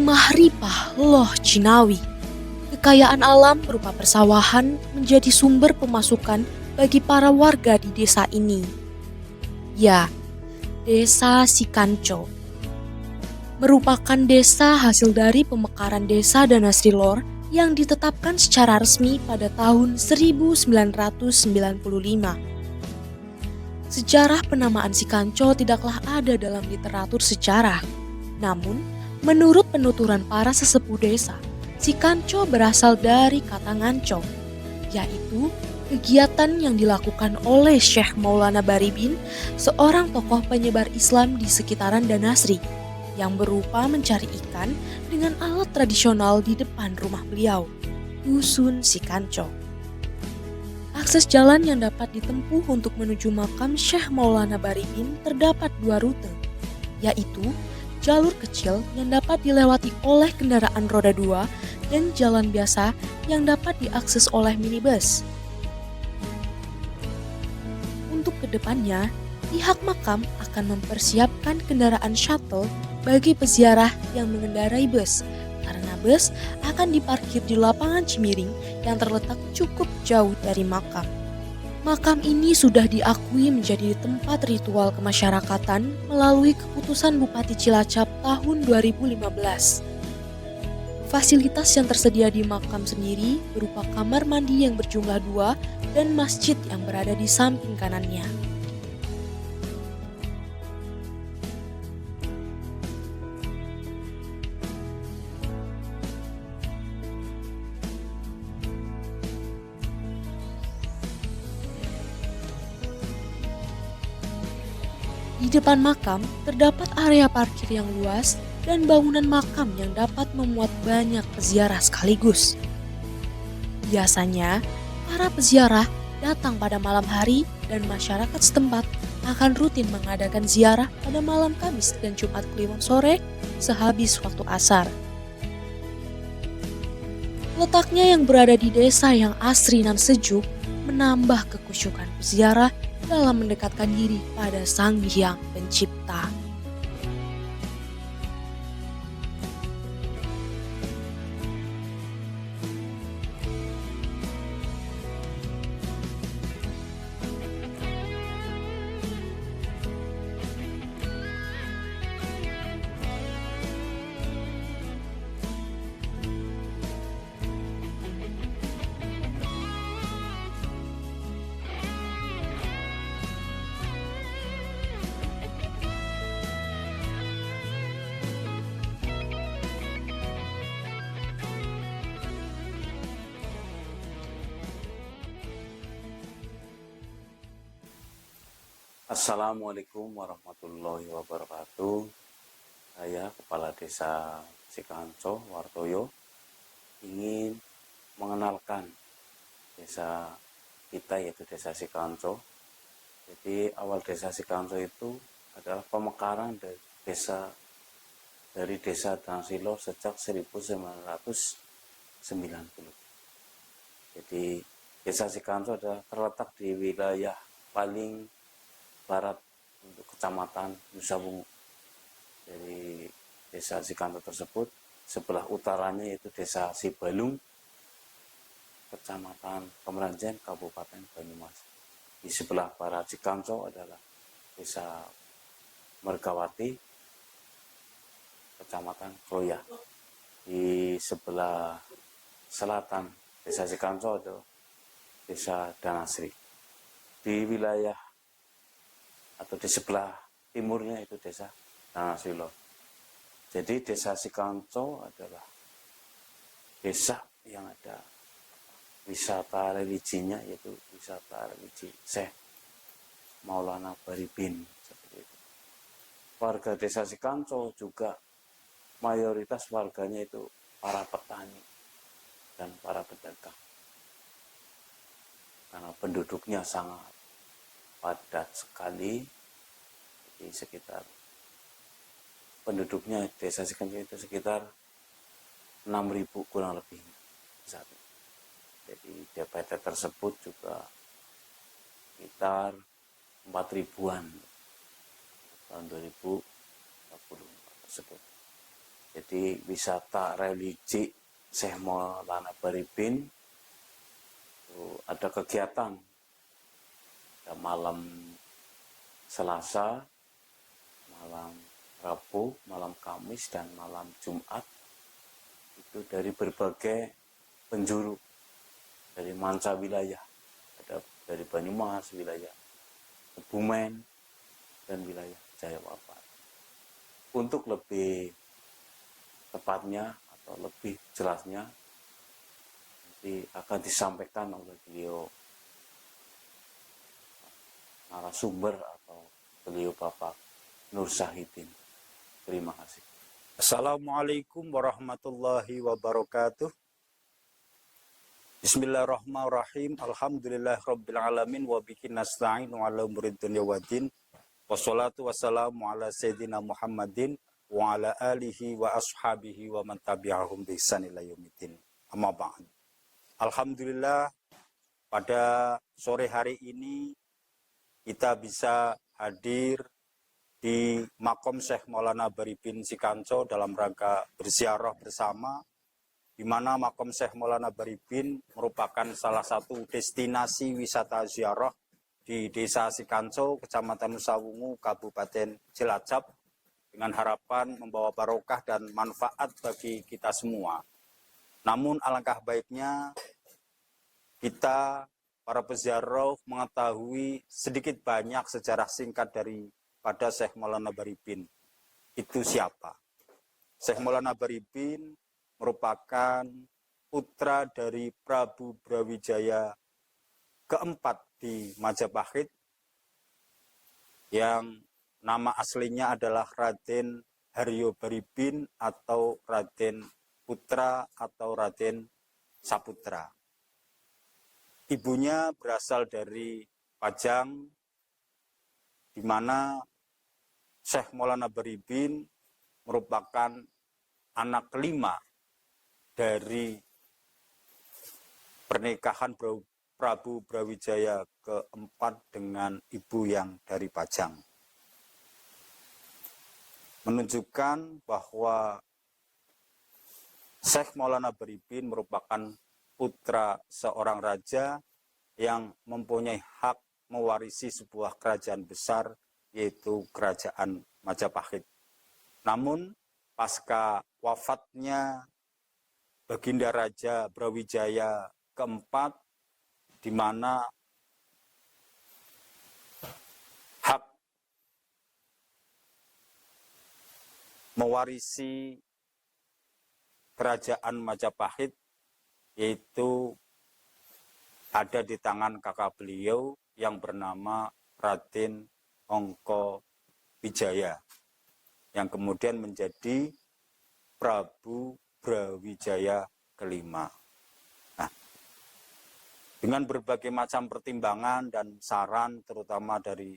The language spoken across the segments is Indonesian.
Mahripah Loh Cinawi. Kekayaan alam berupa persawahan menjadi sumber pemasukan bagi para warga di desa ini. Ya, Desa Sikanco merupakan desa hasil dari pemekaran desa Danasrilor yang ditetapkan secara resmi pada tahun 1995. Sejarah penamaan Sikanco tidaklah ada dalam literatur sejarah. Namun, menurut penuturan para sesepuh desa, Sikanco berasal dari kata nganco, yaitu kegiatan yang dilakukan oleh Syekh Maulana Baribin, seorang tokoh penyebar Islam di sekitaran Danasri, yang berupa mencari ikan dengan alat tradisional di depan rumah beliau, Dusun Sikanco. Akses jalan yang dapat ditempuh untuk menuju makam Syekh Maulana Baribin terdapat dua rute, yaitu jalur kecil yang dapat dilewati oleh kendaraan roda 2 dan jalan biasa yang dapat diakses oleh minibus. Untuk kedepannya, pihak makam akan mempersiapkan kendaraan shuttle bagi peziarah yang mengendarai bus, karena bus akan diparkir di lapangan Cimiring yang terletak cukup jauh dari makam. Makam ini sudah diakui menjadi tempat ritual kemasyarakatan melalui keputusan Bupati Cilacap tahun 2015. Fasilitas yang tersedia di makam sendiri berupa kamar mandi yang berjumlah 2 dan masjid yang berada di samping kanannya. Di depan makam terdapat area parkir yang luas dan bangunan makam yang dapat memuat banyak peziarah sekaligus. Biasanya, para peziarah datang pada malam hari dan masyarakat setempat akan rutin mengadakan ziarah pada malam Kamis dan Jumat Kliwon sore sehabis waktu asar. Letaknya yang berada di desa yang asri dan sejuk menambah kekusyukan peziarah dalam mendekatkan diri pada Sang Hyang Pencipta. Assalamualaikum warahmatullahi wabarakatuh. Saya Kepala Desa Sikanco, Wartoyo, ingin mengenalkan desa kita, yaitu Desa Sikanco. Jadi awal Desa Sikanco itu adalah pemekaran dari desa Danasrilor sejak 1990. Jadi Desa Sikanco adalah terletak di wilayah paling barat untuk Kecamatan Nusa Bungu. Dari Desa Sikanco tersebut, sebelah utaranya yaitu Desa Sibalung, Kecamatan Kemeranjen, Kabupaten Banyumas. Di sebelah barat Sikanco adalah Desa Mergawati, Kecamatan Kroya. Di sebelah selatan Desa Sikanco adalah Desa Danasri. Di wilayah atau di sebelah timurnya itu Desa Danasrilor. Jadi Desa Sikanco adalah desa yang ada wisata religinya, yaitu wisata religi Syekh Maulana Baribin. Seperti itu. Warga Desa Sikanco juga mayoritas warganya itu para petani dan para pedagang. Karena penduduknya sangat padat sekali, di sekitar penduduknya Desa Sikanco itu sekitar 6.000 kurang lebih. Jadi DPT tersebut juga sekitar 4.000-an tahun 2020 tersebut. Jadi wisata religi Syekh Maulana Baribin itu ada kegiatan malam Selasa, malam Rabu, malam Kamis, dan malam Jumat itu dari berbagai penjuru dari manca wilayah, ada dari Banyumas wilayah, Kebumen, dan wilayah Jayawapat. Untuk lebih tepatnya atau lebih jelasnya nanti akan disampaikan oleh beliau narasumber atau beliau Bapak Nur Syahidin. Terima kasih. Assalamualaikum warahmatullahi wabarakatuh. Bismillahirrahmanirrahim. Alhamdulillah rabbil alamin wa bihi nasta'inu ala umuri dunya waddin. Wassalatu wassalamu ala sayyidina Muhammadin wa ala alihi wa ashabihi wa man tabi'ahum bi ihsan ila yaumiddin. Amma ba'd. Alhamdulillah pada sore hari ini kita bisa hadir di makom Syekh Maulana Baribin Sikanco dalam rangka berziarah bersama, di mana makom Syekh Maulana Baribin merupakan salah satu destinasi wisata ziarah di Desa Sikanco, Kecamatan Nusawungu, Kabupaten Cilacap, dengan harapan membawa barokah dan manfaat bagi kita semua. Namun alangkah baiknya kita para peziarah mengetahui sedikit banyak sejarah singkat daripada Syekh Maulana Baribin. Itu siapa? Syekh Maulana Baribin merupakan putra dari Prabu Brawijaya keempat di Majapahit yang nama aslinya adalah Raden Haryo Baribin atau Raden Putra atau Raden Saputra. Ibunya berasal dari Pajang, di mana Syekh Maulana Baribin merupakan anak kelima dari pernikahan Prabu Brawijaya keempat dengan ibu yang dari Pajang. Menunjukkan bahwa Syekh Maulana Baribin merupakan putra seorang raja yang mempunyai hak mewarisi sebuah kerajaan besar, yaitu Kerajaan Majapahit. Namun, pasca wafatnya Baginda Raja Brawijaya keempat, di mana hak mewarisi Kerajaan Majapahit yaitu ada di tangan kakak beliau yang bernama Raden Ongko Wijaya, yang kemudian menjadi Prabu Brawijaya kelima. Nah, dengan berbagai macam pertimbangan dan saran, terutama dari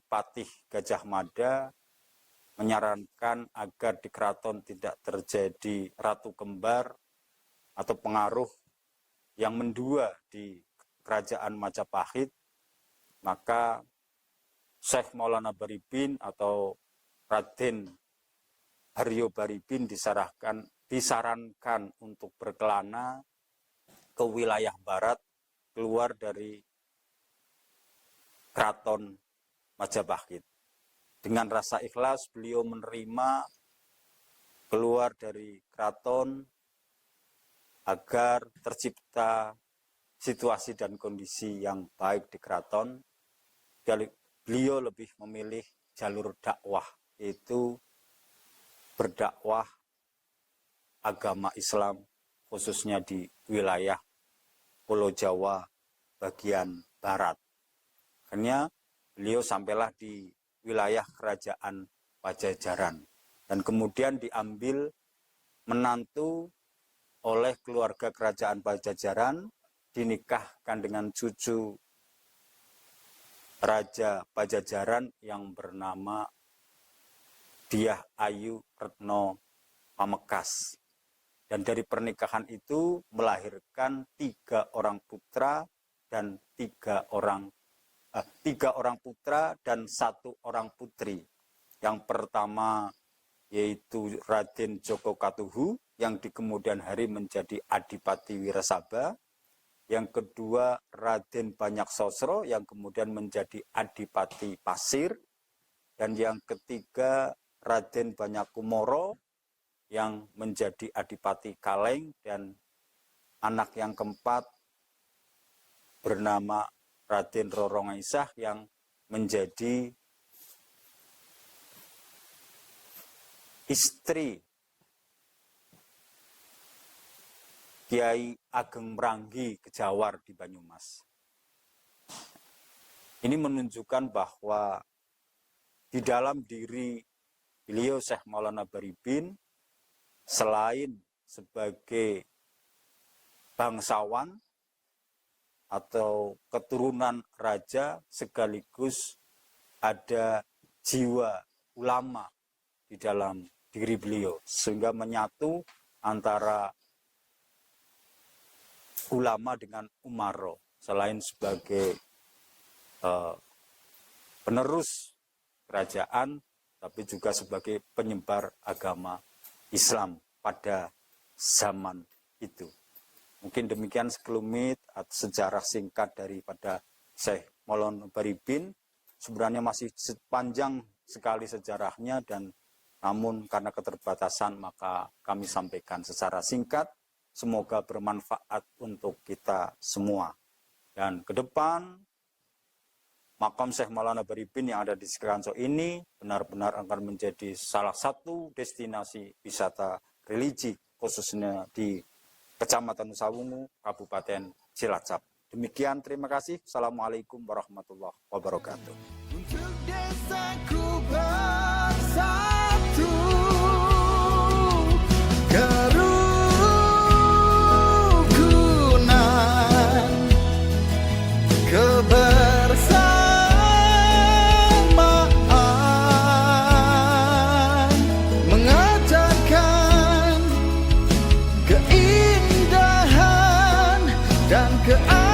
Patih Gajah Mada, menyarankan agar di keraton tidak terjadi ratu kembar atau pengaruh yang mendua di Kerajaan Majapahit, maka Syekh Maulana Baribin atau Raden Haryo Baribin disarankan untuk berkelana ke wilayah barat, keluar dari Keraton Majapahit. Dengan rasa ikhlas beliau menerima keluar dari keraton agar tercipta situasi dan kondisi yang baik di keraton. Beliau lebih memilih jalur dakwah, yaitu berdakwah agama Islam khususnya di wilayah Pulau Jawa bagian barat. Akhirnya beliau sampailah di wilayah Kerajaan Pajajaran dan kemudian diambil menantu oleh keluarga Kerajaan Pajajaran, dinikahkan dengan cucu Raja Pajajaran yang bernama Dyah Ayu Retno Pamekas. Dan dari pernikahan itu melahirkan 3 orang putra dan 3 orang putra dan 1 orang putri. Yang pertama yaitu Raden Djoko Katuhu yang di kemudian hari menjadi Adipati Wirasaba. Yang kedua Raden Banyak Sosro yang kemudian menjadi Adipati Pasir. Dan yang ketiga Raden Banyak Kumoro yang menjadi Adipati Kaleng. Dan anak yang keempat bernama Raden Roro Ngaisah yang menjadi istri Kiai Ageng Mranggi Kejawar di Banyumas. Ini menunjukkan bahwa di dalam diri beliau Syekh Maulana Baribin, selain sebagai bangsawan atau keturunan raja, sekaligus ada jiwa ulama di dalam diri beliau, sehingga menyatu antara ulama dengan umaro, selain sebagai penerus kerajaan, tapi juga sebagai penyebar agama Islam pada zaman itu. Mungkin demikian sekelumit sejarah singkat daripada Syekh Maulana Baribin. Sebenarnya masih panjang sekali sejarahnya, dan namun karena keterbatasan maka kami sampaikan secara singkat. Semoga bermanfaat untuk kita semua. Dan ke depan makam Syekh Maulana Baribin yang ada di Sikanco ini benar-benar akan menjadi salah satu destinasi wisata religi, khususnya di Kecamatan Nusawungu, Kabupaten Cilacap. Demikian, terima kasih. Assalamualaikum warahmatullahi wabarakatuh. Untuk desaku bersatu, kerukunan, kebersamaan, mengajarkan keindahan dan keadilan.